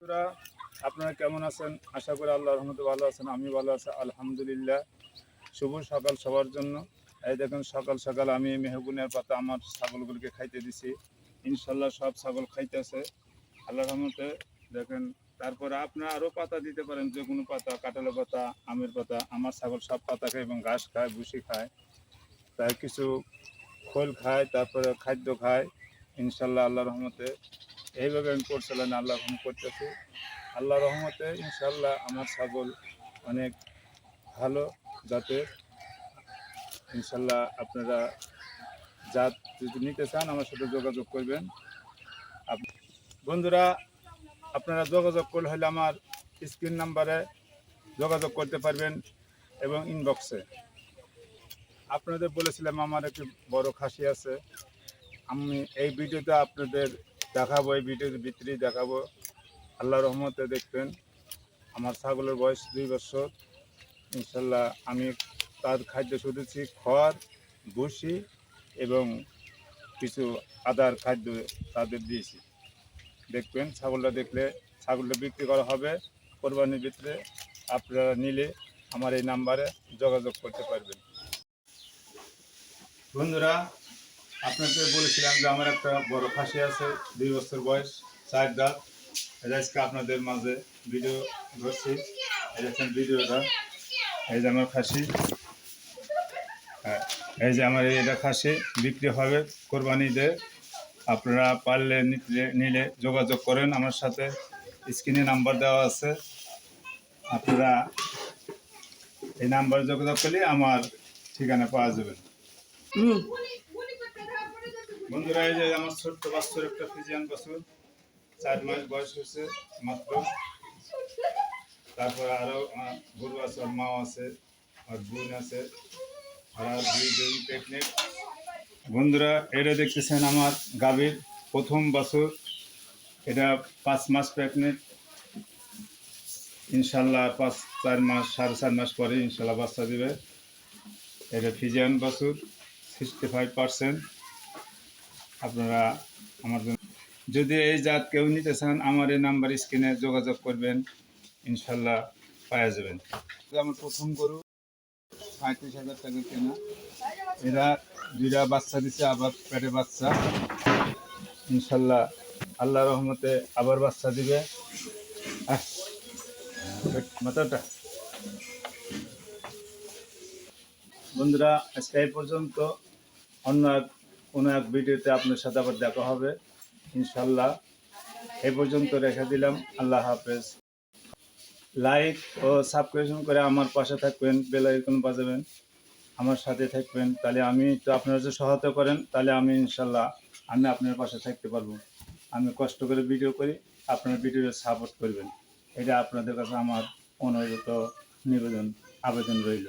বন্ধুরা, আপনারা কেমন আছেন? আশা করি আল্লাহর রহমতে ভালো আছেন। আমি ভালো আছি আলহামদুলিল্লাহ। শুভ সকাল সবার জন্য। এই দেখুন সকাল সকাল আমি মেহগুনের পাতা আমার ছাগলগুলিকে খাইতে দিছি। ইনশাল্লাহ সব ছাগল খাইতেছে আল্লাহর রহমতে। দেখেন, তারপরে আপনারা আরও পাতা দিতে পারেন, যে কোনো পাতা, কাঁঠালের পাতা, আমের পাতা। আমার ছাগল সব পাতা খায় এবং ঘাস খায়, ভুসি খায়, তার কিছু খোল খায়, তারপরে খাদ্য খায়। ইনশাল্লাহ আল্লাহর রহমতে এইভাবে আমি পরিচালনা আল্লাহ রহম করতেছি। আল্লাহ রহমতে ইনশাল্লাহ আমার ছাগল অনেক ভালো জাতের। ইনশাল্লাহ আপনারা জাত যদি নিতে চান আমার সাথে যোগাযোগ করবেন। বন্ধুরা, আপনারা যোগাযোগ করলে হলে আমার স্ক্রিন নাম্বারে যোগাযোগ করতে পারবেন এবং ইনবক্সে। আপনাদের বলেছিলাম আমার একটি বড় খাসি আছে, আমি এই ভিডিওতে আপনাদের দেখাবো, এই ভিডিওর ভিতরেই দেখাবো। আল্লাহ রহমতে দেখবেন আমার ছাগলের বয়স 2 বছর। ইনশাল্লাহ আমি তার খাদ্য শুধুছি খড়, ভুসি এবং কিছু আদার খাদ্য তাদের দিয়েছি। দেখবেন ছাগলটা, দেখলে ছাগলটা বিক্রি করা হবে কোরবানির ভিতরে। আপনারা নিলে আমার এই নাম্বারে যোগাযোগ করতে পারবেন। বন্ধুরা, আপনাদের বলেছিলাম যে আমার একটা বড় খাসি আছে, 2 বছর বয়স, 4 দাঁত। আজকে আপনাদের মাঝে ভিডিও ধরছি। দেখেন ভিডিওটা, এই যে আমার খাসি। হ্যাঁ, এই যে আমার এটা খাসি বিক্রি হবে কোরবানিতে। আপনারা পারলে নিলে যোগাযোগ করেন আমার সাথে। স্ক্রিনে নাম্বার দেওয়া আছে, আপনারা এই নাম্বারে যোগাযোগ করলে আমার ঠিকানা পাওয়া যাবে। বন্ধুরা, এই যে আমার ছোট্ট বাচ্চার একটা ফিজিয়ান বাছুর, 4 মাস বয়স হয়েছে মাত্র। তারপরে আরও গরু আছে, আর মাও আছে, আর বোন আছে, আর 2 প্রেগনেন্ট। বন্ধুরা, এটা দেখতেছেন আমার গাভীর প্রথম বাছুর। এটা 5 মাস প্রেগনেন্ট। ইনশাল্লাহ 4 মাস, 4.5 মাস পরে ইনশাল্লাহ বাচ্চা দিবে। এটা ফিজিয়ান বাছুর 65%। আপনারা আমার জন্য যদি এই জাত কেউ নিতে চান আমার এই নাম্বার স্ক্রিনে যোগাযোগ করবেন, ইনশাল্লাহ পাওয়া যাবেন। আমার প্রথম গরু 35,000 টাকা কেনা। এরা 2টা বাচ্চা দিচ্ছে, আবার পেটে বাচ্চা। ইনশাল্লাহ আল্লাহ রহমতে আবার বাচ্চা দিবে। মাথাটা বন্ধুরা, আজকে এই পর্যন্ত। অন্য কোনো এক ভিডিওতে আপনার সাথে আবার দেখা হবে ইনশাল্লাহ। এই পর্যন্ত রেখে দিলাম। আল্লাহ হাফেজ। লাইক ও সাবস্ক্রিপশন করে আমার পাশে থাকবেন, বেল আইকন বাজাবেন, আমার সাথে থাকবেন। তাহলে আমি তো আপনারা যে সহায়তা করেন, তাহলে আমি ইনশাল্লাহ আমি আপনার পাশে থাকতে পারবো। আমি কষ্ট করে ভিডিও করি, আপনার ভিডিও সাপোর্ট করবেন। এটা আপনাদের কাছে আমার অনুরোধ, নিবেদন, আবেদন রইল।